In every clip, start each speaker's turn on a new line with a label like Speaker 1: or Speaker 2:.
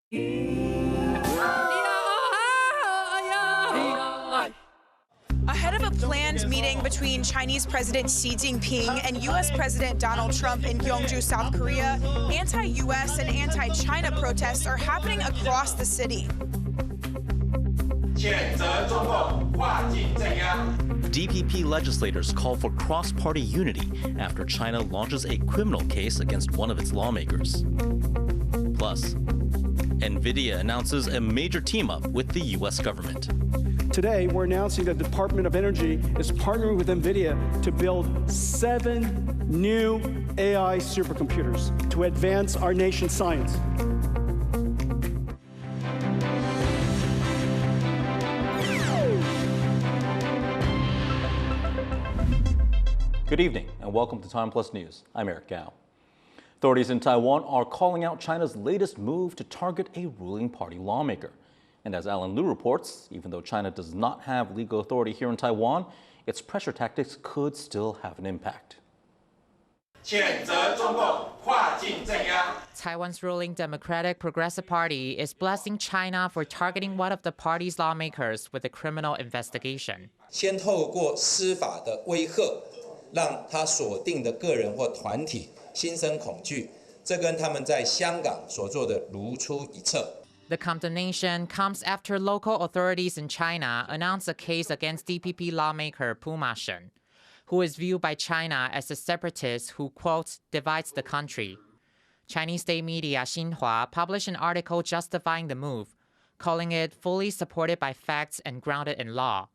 Speaker 1: Ahead of a planned meeting between Chinese President Xi Jinping and U.S. President Donald Trump in Gyeongju, South Korea, anti-U.S. and anti-China protests are happening across the city.
Speaker 2: DPP legislators call for cross-party unity after China launches a criminal case against one of its lawmakers. Plus, Nvidia announces a major team-up with the U.S. government.
Speaker 3: Today, we're announcing that the Department of Energy is partnering with Nvidia to build 7 new AI supercomputers to advance our nation's science.
Speaker 2: Good evening and welcome to TaiwanPlus News. I'm Eric Gao. Authorities in Taiwan are calling out China's latest move to target a ruling party lawmaker. And as Alan Liu reports, even though China does not have legal authority here in Taiwan, its pressure tactics could still have an impact.
Speaker 4: Taiwan's ruling Democratic Progressive Party is blasting China for targeting one of the party's lawmakers with a criminal investigation.
Speaker 5: 先透过司法的威吓，让他锁定的个人或团体心生恐惧，这跟他们在香港所做的如出一辙。
Speaker 4: The condemnation comes after local authorities in China announced a case against DPP lawmaker Puma Shen, who is viewed by China as a separatist who, quote, divides the country. Chinese state media Xinhua published an article justifying the move, calling it fully supported by facts and grounded in law.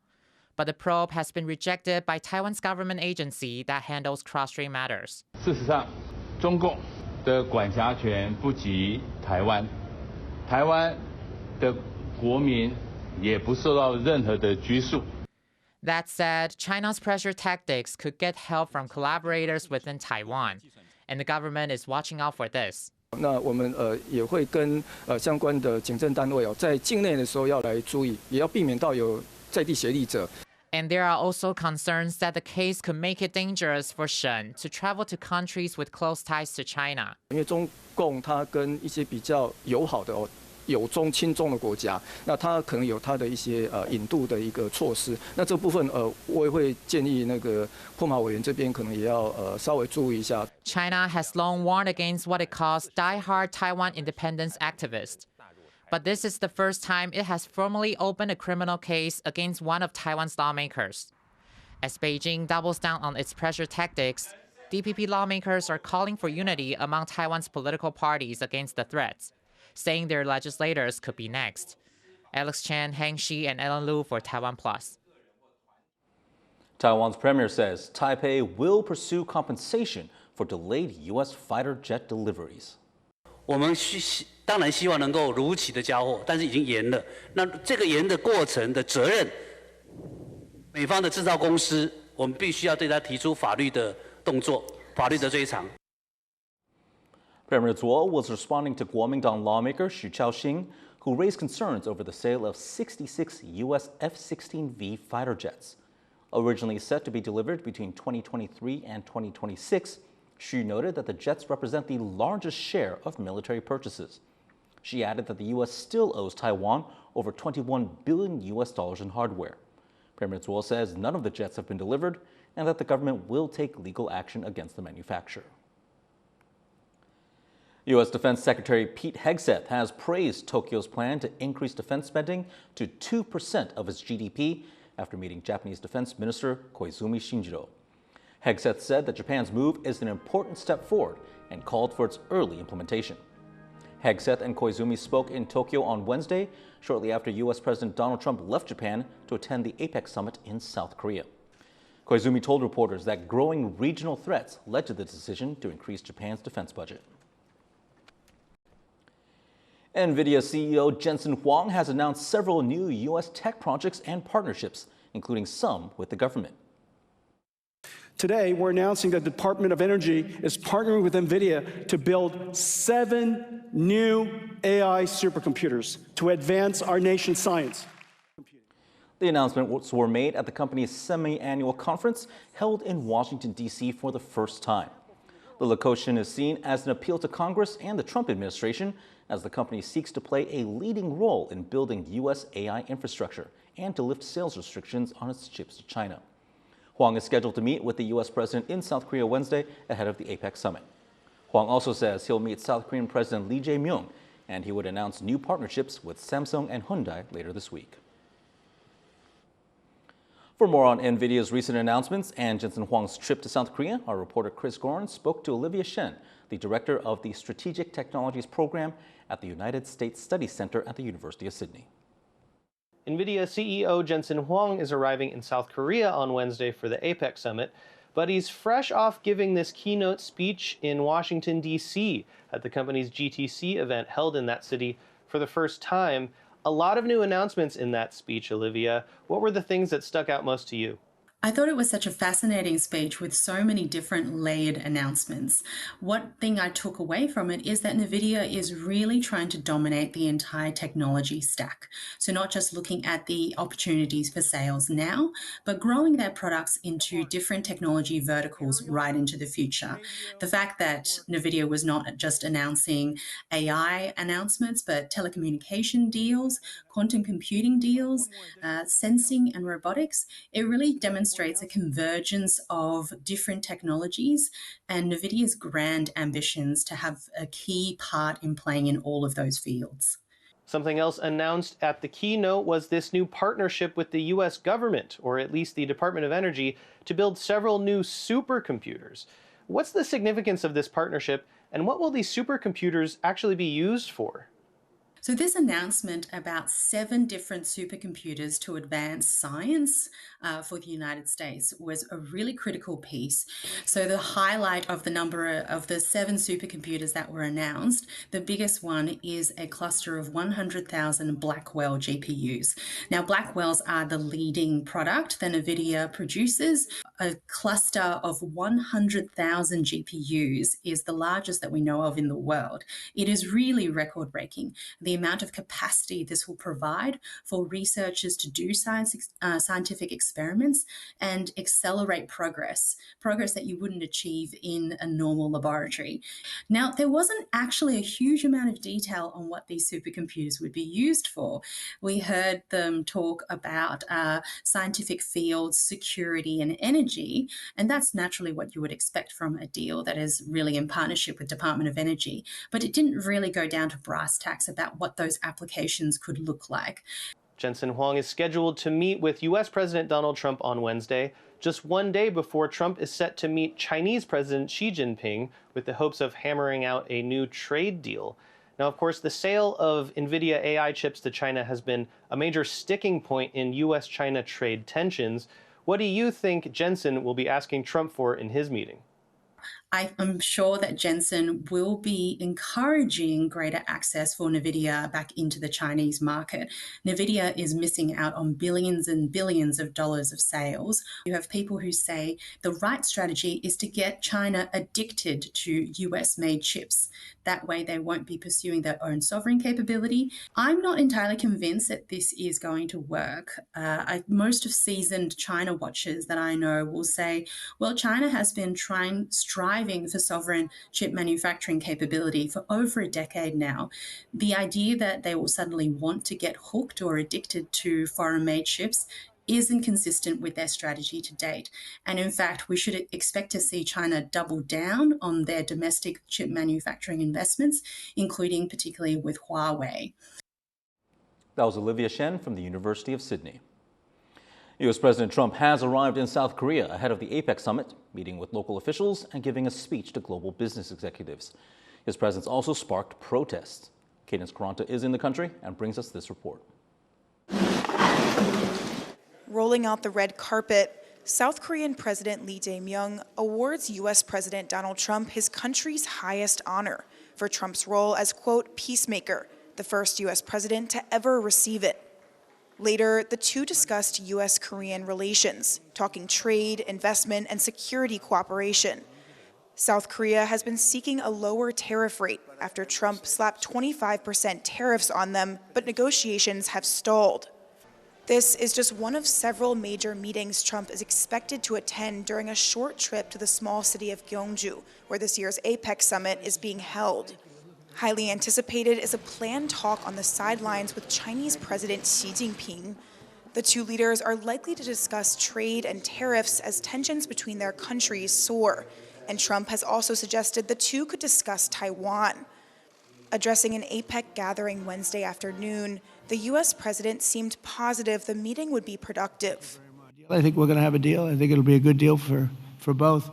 Speaker 4: But the probe has been rejected by Taiwan's government agency that handles cross-strait matters.
Speaker 6: 事实上，中共的管辖权不及台湾。 台湾的国民也不受到任何的拘束。
Speaker 4: That said, China's pressure tactics could get help from collaborators within Taiwan, and the government is watching out for this.
Speaker 7: 那我们也会跟相关的警政单位在境内的时候要来注意，也要避免到有在地协力者。
Speaker 4: And there are also concerns that the case could make it dangerous for Shen to travel to countries with close ties to China.
Speaker 7: 因为中共它跟一些比较友好的友中亲中的国家，那它可能有它的一些引渡的一个措施。那这部分我也会建议那个破马委员这边可能也要稍微注意一下。
Speaker 4: China has long warned against what it calls die-hard Taiwan independence activists. But this is the first time it has formally opened a criminal case against one of Taiwan's lawmakers. As Beijing doubles down on its pressure tactics, DPP lawmakers are calling for unity among Taiwan's political parties against the threats, saying their legislators could be next. Alex Chan, Heng Shi, and Alan Liu for TaiwanPlus.
Speaker 2: Taiwan's premier says Taipei will pursue compensation for delayed U.S. fighter jet deliveries.
Speaker 8: 我们当然希望能够如期的交货，但是已经延了。那这个延的过程的责任，美方的制造公司，我们必须要对他提出法律的动作、法律的追偿。
Speaker 2: Premier Zuo was responding to Kuomintang lawmaker Xu Chaoxing, who raised concerns over the sale of 66 U.S. F-16V fighter jets. Originally set to be delivered between 2023 and 2026, Xu noted that the jets represent the largest share of military purchases. She added that the U.S. still owes Taiwan over $21 billion in hardware. Premier Zuo says none of the jets have been delivered and that the government will take legal action against the manufacturer. U.S. Defense Secretary Pete Hegseth has praised Tokyo's plan to increase defense spending to 2% of its GDP after meeting Japanese Defense Minister Koizumi Shinjiro. Hegseth said that Japan's move is an important step forward and called for its early implementation. Hegseth and Koizumi spoke in Tokyo on Wednesday, shortly after U.S. President Donald Trump left Japan to attend the APEC summit in South Korea. Koizumi told reporters that growing regional threats led to the decision to increase Japan's defense budget. Nvidia CEO Jensen Huang has announced several new U.S. tech projects and partnerships, including some with the government.
Speaker 3: Today, we're announcing that the Department of Energy is partnering with Nvidia to build 7 new AI supercomputers to advance our nation's science.
Speaker 2: The announcements were made at the company's semi-annual conference held in Washington, D.C. for the first time. The location is seen as an appeal to Congress and the Trump administration as the company seeks to play a leading role in building U.S. AI infrastructure and to lift sales restrictions on its chips to China. Huang is scheduled to meet with the U.S. president in South Korea Wednesday ahead of the APEC summit. Huang also says he'll meet South Korean President Lee Jae-myung, and he would announce new partnerships with Samsung and Hyundai later this week. For more on Nvidia's recent announcements and Jensen Huang's trip to South Korea, our reporter Chris Gorin spoke to Olivia Shen, the director of the Strategic Technologies Program at the United States Studies Center at the University of Sydney.
Speaker 9: Nvidia CEO Jensen Huang is arriving in South Korea on Wednesday for the APEC summit, but he's fresh off giving this keynote speech in Washington, D.C. at the company's GTC event held in that city for the first time. A lot of new announcements in that speech, Olivia. What were the things that stuck out most to you?
Speaker 10: I thought it was such a fascinating speech with so many different layered announcements. One thing I took away from it is that Nvidia is really trying to dominate the entire technology stack. So not just looking at the opportunities for sales now, but growing their products into different technology verticals right into the future. The fact that Nvidia was not just announcing AI announcements, but telecommunication deals, quantum computing deals, sensing and robotics, it really demonstrates a convergence of different technologies and Nvidia's grand ambitions to have a key part in playing in all of those fields.
Speaker 9: Something else announced at the keynote was this new partnership with the U.S. government, or at least the Department of Energy, to build several new supercomputers. What's the significance of this partnership, and what will these supercomputers actually be used for?
Speaker 10: So this announcement about 7 different supercomputers to advance science for the United States was a really critical piece. So the highlight of the number of the 7 supercomputers that were announced, the biggest one is a cluster of 100,000 Blackwell GPUs. Now Blackwells are the leading product that Nvidia produces. A cluster of 100,000 GPUs is the largest that we know of in the world. It is really record-breaking. The amount of capacity this will provide for researchers to do scientific experiments and accelerate progress that you wouldn't achieve in a normal laboratory. Now, there wasn't actually a huge amount of detail on what these supercomputers would be used for. We heard them talk about scientific fields, security, and energy, and that's naturally what you would expect from a deal that is really in partnership with Department of Energy. But it didn't really go down to brass tacks about what those applications could look like.
Speaker 9: Jensen Huang is scheduled to meet with U.S. President Donald Trump on Wednesday, just one day before Trump is set to meet Chinese President Xi Jinping with the hopes of hammering out a new trade deal. Now, of course, the sale of Nvidia AI chips to China has been a major sticking point in U.S.-China trade tensions. What do you think Jensen will be asking Trump for in his meeting?
Speaker 10: I'm sure that Jensen will be encouraging greater access for Nvidia back into the Chinese market. Nvidia is missing out on billions and billions of dollars of sales. You have people who say the right strategy is to get China addicted to US-made chips. That way they won't be pursuing their own sovereign capability. I'm not entirely convinced that this is going to work. Most of seasoned China watchers that I know will say, well, China has been striving for sovereign chip manufacturing capability for over a decade now. The idea that they will suddenly want to get hooked or addicted to foreign-made chips isn't consistent with their strategy to date. And in fact, we should expect to see China double down on their domestic chip manufacturing investments, including particularly with Huawei.
Speaker 2: That was Olivia Shen from the University of Sydney. U.S. President Trump has arrived in South Korea ahead of the APEC summit, meeting with local officials and giving a speech to global business executives. His presence also sparked protests. Cadence Caranta is in the country and brings us this report.
Speaker 1: Rolling out the red carpet, South Korean President Lee Jae-myung awards U.S. President Donald Trump his country's highest honor for Trump's role as, quote, peacemaker, the first U.S. president to ever receive it. Later, the two discussed U.S.-Korean relations, talking trade, investment, and security cooperation. South Korea has been seeking a lower tariff rate after Trump slapped 25% tariffs on them, but negotiations have stalled. This is just one of several major meetings Trump is expected to attend during a short trip to the small city of Gyeongju, where this year's APEC summit is being held. Highly anticipated is a planned talk on the sidelines with Chinese President Xi Jinping. The two leaders are likely to discuss trade and tariffs as tensions between their countries soar, and Trump has also suggested the two could discuss Taiwan. Addressing an APEC gathering Wednesday afternoon, the U.S. president seemed positive the meeting would be productive.
Speaker 11: I think we're going to have a deal. I think it'll be a good deal for both.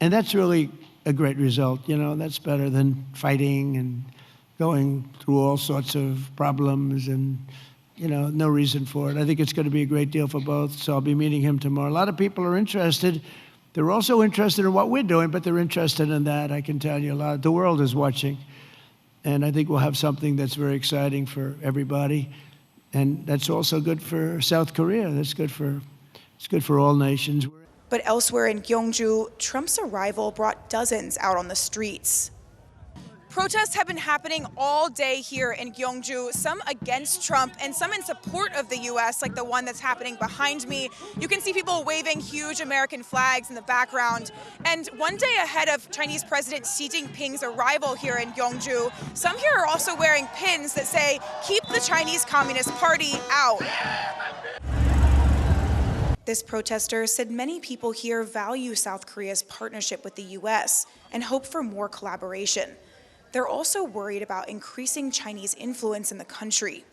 Speaker 11: And that's really a great result. You know, that's better than fighting and going through all sorts of problems and, you know, no reason for it. I think it's going to be a great deal for both, so I'll be meeting him tomorrow. A lot of people are interested. They're also interested in what we're doing, but they're interested in that, I can tell you. A lot. The world is watching. And I think we'll have something that's very exciting for everybody. And that's also good for South Korea. It's good for all nations.
Speaker 1: But elsewhere in Gyeongju, Trump's arrival brought dozens out on the streets. Protests have been happening all day here in Gyeongju, some against Trump and some in support of the U.S., like the one that's happening behind me. You can see people waving huge American flags in the background. And one day ahead of Chinese President Xi Jinping's arrival here in Gyeongju, some here are also wearing pins that say, "Keep the Chinese Communist Party out." This protester said many people here value South Korea's partnership with the U.S. and hope for more collaboration. They're also worried about increasing Chinese influence in the country.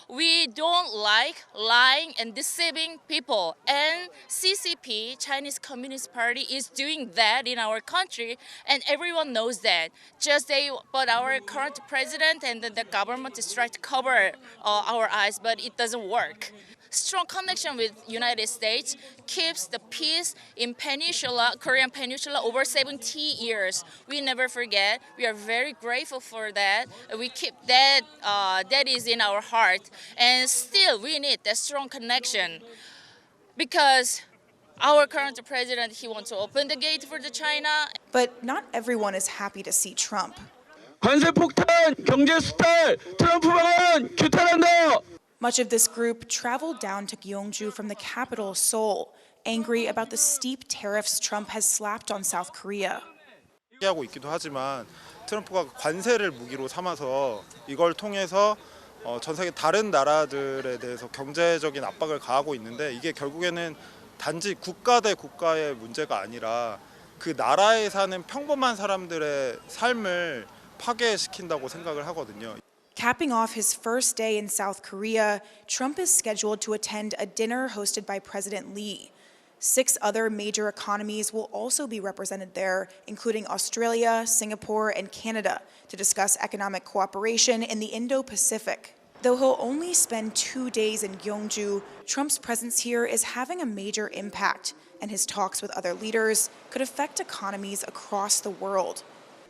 Speaker 12: We don't like lying and deceiving people, and CCP, Chinese Communist Party, is doing that in our country, and everyone knows that. But our current president and the government is trying to cover our eyes, but it doesn't work. Strong connection with United States keeps the peace in Korean Peninsula over 70 years. We never forget. We are very grateful for that. We keep that, that is in our heart. And still we need that strong connection because our current president, he wants to open the gate for the China.
Speaker 1: But not everyone is happy to see Trump. Much of this group traveled down to Gyeongju from the capital, Seoul, angry about the steep tariffs Trump has slapped on South Korea.
Speaker 13: 하고 있기도 하지만 트럼프가 관세를 무기로 삼아서 이걸 통해서 전 세계 다른 나라들에 대해서 경제적인 압박을 가하고 있는데 이게 결국에는 단지 국가 대 국가의 문제가 아니라 그 나라에 사는 평범한 사람들의 삶을 파괴시킨다고 생각을 하거든요.
Speaker 1: Capping off his first day in South Korea, Trump is scheduled to attend a dinner hosted by President Lee. 6 other major economies will also be represented there, including Australia, Singapore, and Canada, to discuss economic cooperation in the Indo-Pacific. Though he'll only spend 2 days in Gyeongju, Trump's presence here is having a major impact, and his talks with other leaders could affect economies across the world.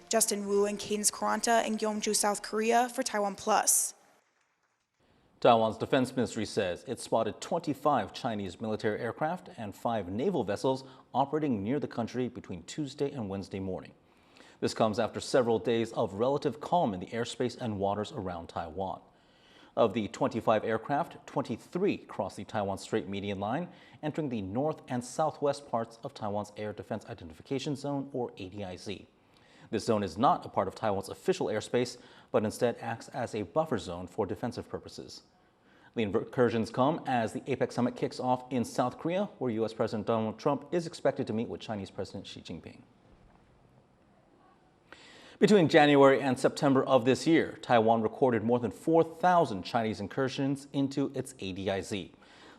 Speaker 1: Justin Wu and Cadence Karanta in Gyeongju, South Korea for TaiwanPlus.
Speaker 2: Taiwan's defense ministry says it spotted 25 Chinese military aircraft and 5 naval vessels operating near the country between Tuesday and Wednesday morning. This comes after several days of relative calm in the airspace and waters around Taiwan. Of the 25 aircraft, 23 crossed the Taiwan Strait Median Line, entering the north and southwest parts of Taiwan's Air Defense Identification Zone, or ADIZ. This zone is not a part of Taiwan's official airspace, but instead acts as a buffer zone for defensive purposes. The incursions come as the APEC summit kicks off in South Korea, where U.S. President Donald Trump is expected to meet with Chinese President Xi Jinping. Between January and September of this year, Taiwan recorded more than 4,000 Chinese incursions into its ADIZ.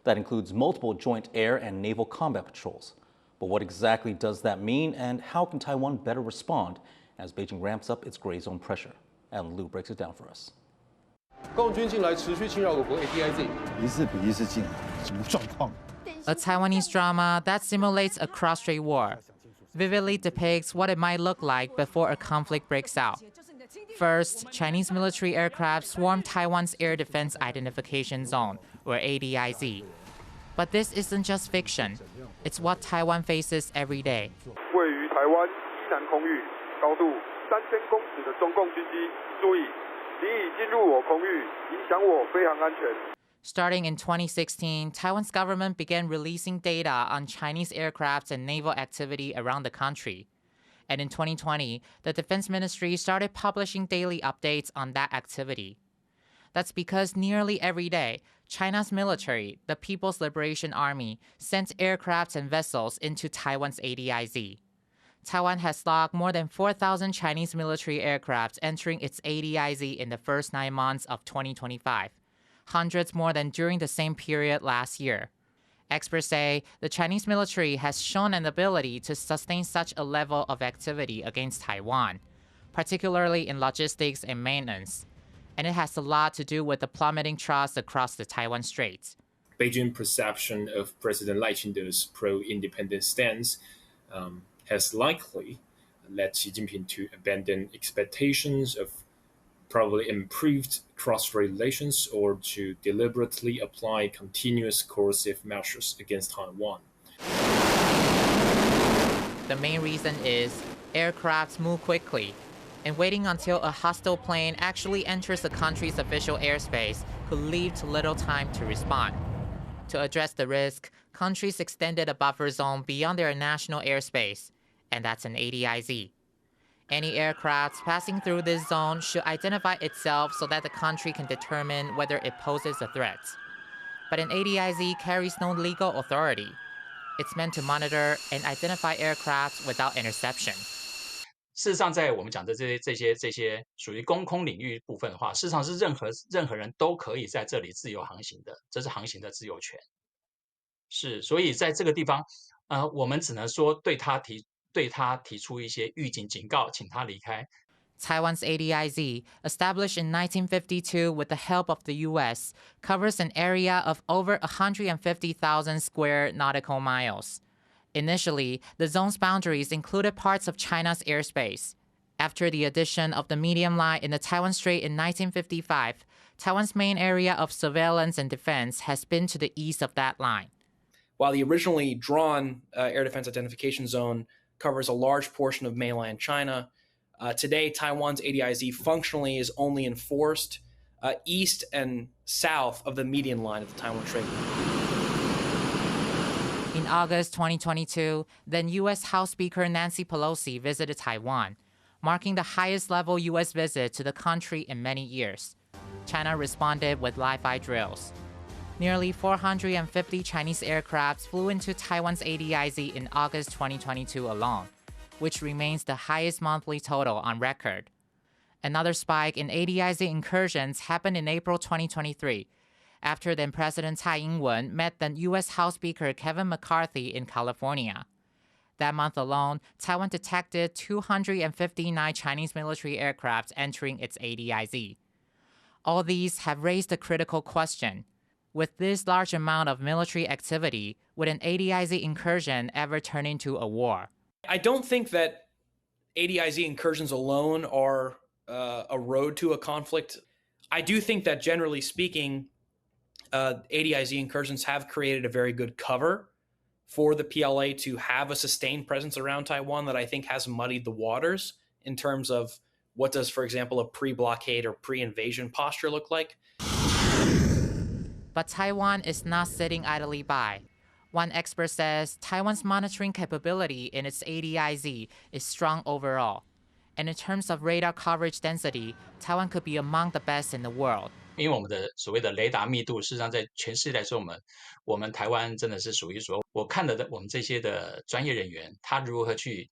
Speaker 2: That includes multiple joint air and naval combat patrols. But what exactly does that mean, and how can Taiwan better respond as Beijing ramps up its gray zone pressure? Alan Liu breaks it down for us.
Speaker 4: A Taiwanese drama that simulates a cross-strait war, vividly depicts what it might look like before a conflict breaks out. First, Chinese military aircraft swarm Taiwan's Air Defense Identification Zone, or ADIZ. But this isn't just fiction. It's what Taiwan faces every day. Starting in 2016, Taiwan's government began releasing data on Chinese aircraft and naval activity around the country. And in 2020, the Defense Ministry started publishing daily updates on that activity. That's because nearly every day, China's military, the People's Liberation Army, sent aircrafts and vessels into Taiwan's ADIZ. Taiwan has logged more than 4,000 Chinese military aircraft entering its ADIZ in the first 9 months of 2025, hundreds more than during the same period last year. Experts say the Chinese military has shown an ability to sustain such a level of activity against Taiwan, particularly in logistics and maintenance. And it has a lot to do with the plummeting trust across the Taiwan Strait.
Speaker 14: Beijing's perception of President Lai Ching-te's pro-independence stance has likely led Xi Jinping to abandon expectations of probably improved cross-strait relations or to deliberately apply continuous coercive measures against Taiwan.
Speaker 4: The main reason is aircrafts move quickly, and waiting until a hostile plane actually enters the country's official airspace could leave too little time to respond. To address the risk, countries extended a buffer zone beyond their national airspace, and that's an ADIZ. Any aircraft passing through this zone should identify itself so that the country can determine whether it poses a threat. But an ADIZ carries no legal authority. It's meant to monitor and identify aircraft without interception.
Speaker 15: 事实上，在我们讲的这些属于公空领域部分的话，事实上是任何人都可以在这里自由航行的，这是航行的自由权。是，所以在这个地方，我们只能说对他提出一些预警警告，请他离开。
Speaker 4: Taiwan's ADIZ, established in 1952 with the help of the U.S., covers an area of over 150,000 square nautical miles. Initially, the zone's boundaries included parts of China's airspace. After the addition of the medium line in the Taiwan Strait in 1955, Taiwan's main area of surveillance and defense has been to the east of that line.
Speaker 16: While the originally drawn air defense identification zone covers a large portion of mainland China, today Taiwan's ADIZ functionally is only enforced east and south of the median line of the Taiwan Strait.
Speaker 4: In August 2022, then U.S. House Speaker Nancy Pelosi visited Taiwan, marking the highest level U.S. visit to the country in many years. China responded with live-fire drills. Nearly 450 Chinese aircraft flew into Taiwan's ADIZ in August 2022 alone, which remains the highest monthly total on record. Another spike in ADIZ incursions happened in April 2023, after then President Tsai Ing-wen met then U.S. House Speaker Kevin McCarthy in California. That month alone, Taiwan detected 259 Chinese military aircraft entering its ADIZ. All these have raised a critical question. With this large amount of military activity, would an ADIZ incursion ever turn into a war?
Speaker 16: I don't think that ADIZ incursions alone are a road to a conflict. I do think that generally speaking, ADIZ incursions have created a very good cover for the PLA to have a sustained presence around Taiwan that I think has muddied the waters in terms of what does, for example, a pre-blockade or pre-invasion posture look like.
Speaker 4: But Taiwan is not sitting idly by. One expert says Taiwan's monitoring capability in its ADIZ is strong overall. And in terms of radar coverage density, Taiwan could be among the best in the world.
Speaker 15: 因为我们的所谓的雷达密度，事实上在全世界来说，我们台湾真的是属于说，我看的我们这些的专业人员，他如何去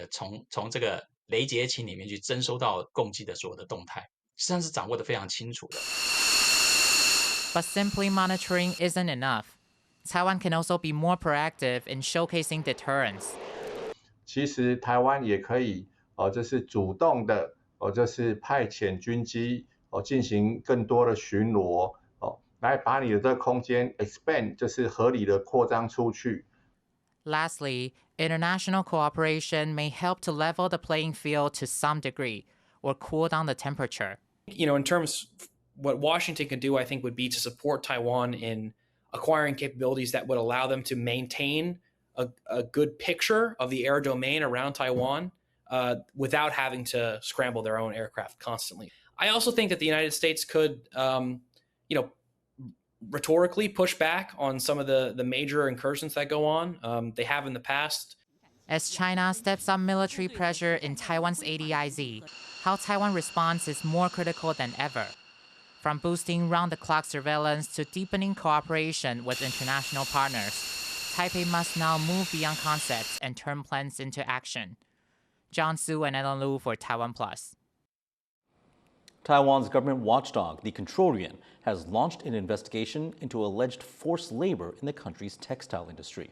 Speaker 15: 从这个雷结琴里面去征收到共机的所有的动态，实际上是掌握得非常清楚的。
Speaker 4: But simply monitoring isn't enough. Taiwan can also be more proactive in showcasing deterrence.
Speaker 17: 其实台湾也可以就是主动的就是派遣军机进行更多的巡逻来把你的这个空间 expand 就是合理的扩张出去。
Speaker 4: Lastly, international cooperation may help to level the playing field to some degree or cool down the temperature.
Speaker 16: In terms what Washington can do, I think, would be to support Taiwan in acquiring capabilities that would allow them to maintain a good picture of the air domain around Taiwan without having to scramble their own aircraft constantly. I also think that the United States could, rhetorically push back on some of the major incursions that go on. They have in the past.
Speaker 4: As China steps up military pressure in Taiwan's ADIZ, how Taiwan responds is more critical than ever. From boosting round-the-clock surveillance to deepening cooperation with international partners, Taipei must now move beyond concepts and turn plans into action. John Su and Ellen Lu for TaiwanPlus.
Speaker 2: Taiwan's government watchdog, the Control Yuan, has launched an investigation into alleged forced labor in the country's textile industry.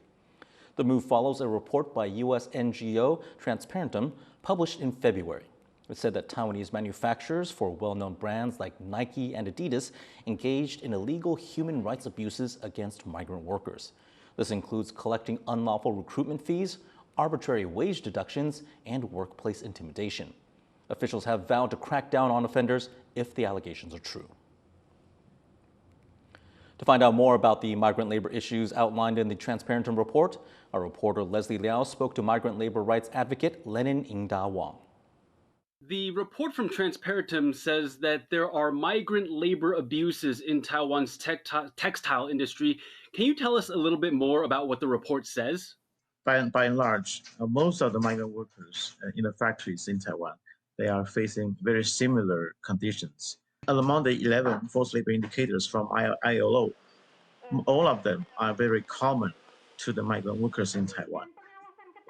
Speaker 2: The move follows a report by U.S. NGO Transparentum published in February. It said that Taiwanese manufacturers for well-known brands like Nike and Adidas engaged in illegal human rights abuses against migrant workers. This includes collecting unlawful recruitment fees, arbitrary wage deductions, and workplace intimidation. Officials have vowed to crack down on offenders if the allegations are true. To find out more about the migrant labor issues outlined in the Transparentum report, our reporter Leslie Liao spoke to migrant labor rights advocate Lenin Ingda Wang.
Speaker 18: The report from Transparentum says that there are migrant labor abuses in Taiwan's textile industry. Can you tell us a little bit more about what the report says?
Speaker 19: By and large, most of the migrant workers in the factories in Taiwan, they are facing very similar conditions. Among the 11 forced labor indicators from ILO, all of them are very common to the migrant workers in Taiwan,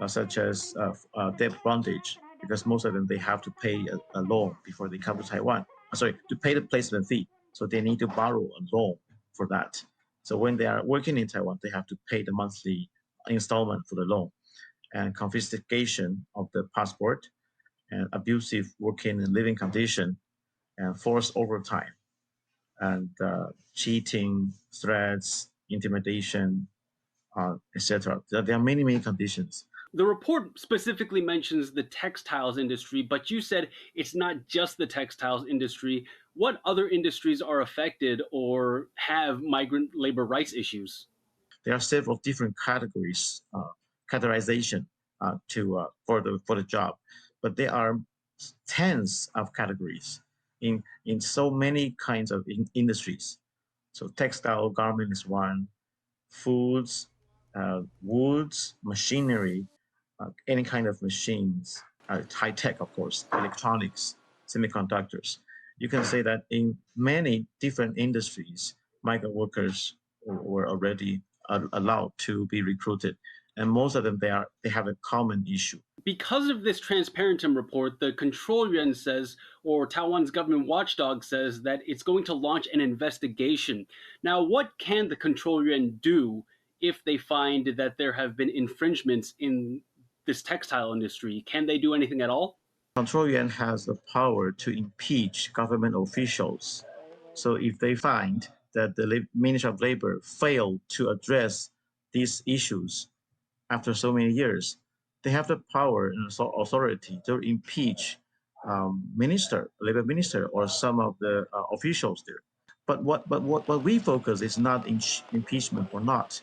Speaker 19: such as debt bondage, because most of them, they have to pay a loan before they come to Taiwan. To pay the placement fee. So they need to borrow a loan for that. So when they are working in Taiwan, they have to pay the monthly installment for the loan, and confiscation of the passport, and abusive working and living condition, and forced overtime, and cheating, threats, intimidation, etc. There are many, many conditions.
Speaker 18: The report specifically mentions the textiles industry, but you said it's not just the textiles industry. What other industries are affected or have migrant labor rights issues?
Speaker 19: There are several different categories, categorization for the job, but there are tens of categories in so many kinds of industries. So textile garment is one, foods, woods, machinery, any kind of machines, high tech, of course, electronics, semiconductors. You can say that in many different industries, migrant workers were already allowed to be recruited, and most of them they have a common issue.
Speaker 18: Because of this Transparentum report, the Control Yuan says, or Taiwan's government watchdog says, that it's going to launch an investigation. Now, what can the Control Yuan do if they find that there have been infringements in this textile industry? Can they do anything at all?
Speaker 19: Control Yuan has the power to impeach government officials. So if they find that the Ministry of Labor failed to address these issues after so many years, they have the power and authority to impeach labor minister, or some of the officials there. But what we focus is not in impeachment or not.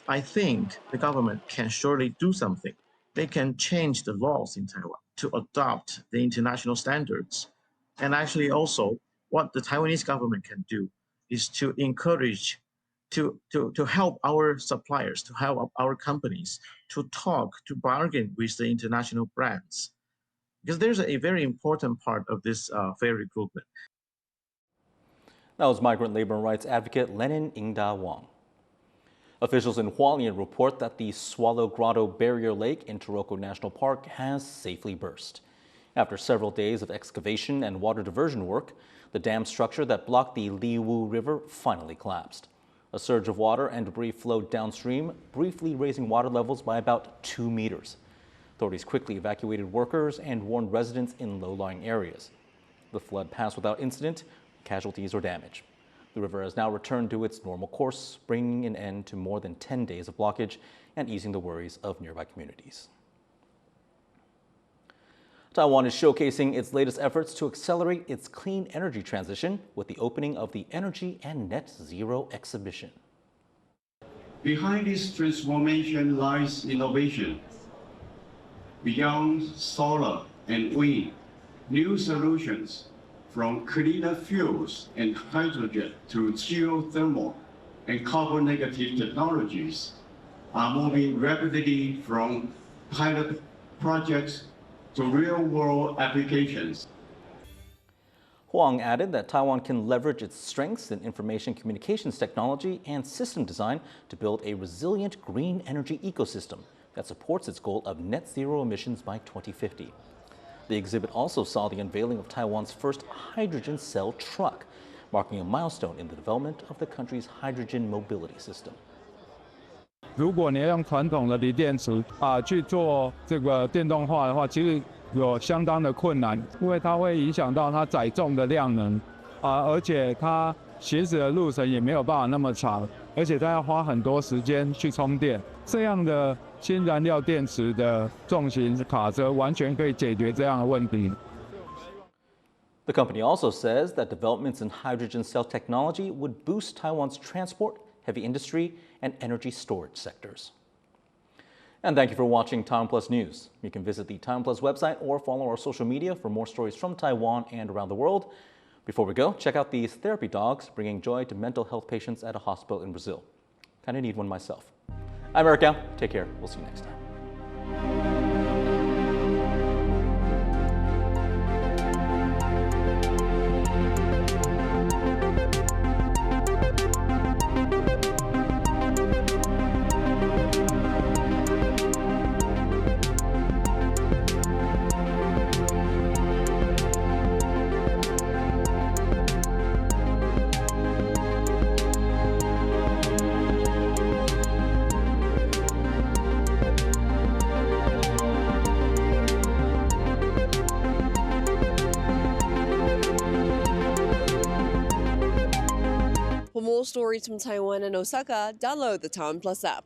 Speaker 19: I think the government can surely do something. They can change the laws in Taiwan to adopt the international standards. And actually also, what the Taiwanese government can do is to encourage, to help our suppliers, to help our companies to bargain with the international brands. Because there's a very important part of this fair recruitment.
Speaker 2: That was migrant labor rights advocate Lenin Ingda Wang. Officials in Hualien report that the Swallow Grotto Barrier Lake in Taroko National Park has safely burst. After several days of excavation and water diversion work, the dam structure that blocked the Liwu River finally collapsed. A surge of water and debris flowed downstream, briefly raising water levels by about 2 meters. Authorities quickly evacuated workers and warned residents in low-lying areas. The flood passed without incident, casualties or damage. The river has now returned to its normal course, bringing an end to more than 10 days of blockage and easing the worries of nearby communities. Taiwan is showcasing its latest efforts to accelerate its clean energy transition with the opening of the Energy and Net Zero exhibition.
Speaker 20: Behind this transformation lies innovation. Beyond solar and wind, new solutions from cleaner fuels and hydrogen to geothermal and carbon-negative technologies are moving rapidly from pilot projects to real-world applications.
Speaker 2: Huang added that Taiwan can leverage its strengths in information communications technology and system design to build a resilient green energy ecosystem that supports its goal of net zero emissions by 2050. The exhibit also saw the unveiling of Taiwan's first hydrogen cell truck, marking a milestone in the development of the country's hydrogen mobility system.
Speaker 21: 如果你要用传统的锂电池去做这个电动化的话，其实有相当的困难，因为它会影响到它载重的量能而且它行驶的路程也没有办法那么长，而且它要花很多时间去充电。这样的氢燃料电池的重型卡车完全可以解决这样的问题。
Speaker 2: The company also says that developments in hydrogen cell technology would boost Taiwan's transport, heavy industry, and energy storage sectors. And thank you for watching TaiwanPlus News. You can visit the TaiwanPlus website or follow our social media for more stories from Taiwan and around the world. Before we go, check out these therapy dogs bringing joy to mental health patients at a hospital in Brazil. Kind of need one myself. I'm Eric Gao. Take care. We'll see you next time.
Speaker 22: For more stories from Taiwan and Osaka, download the TaiwanPlus app.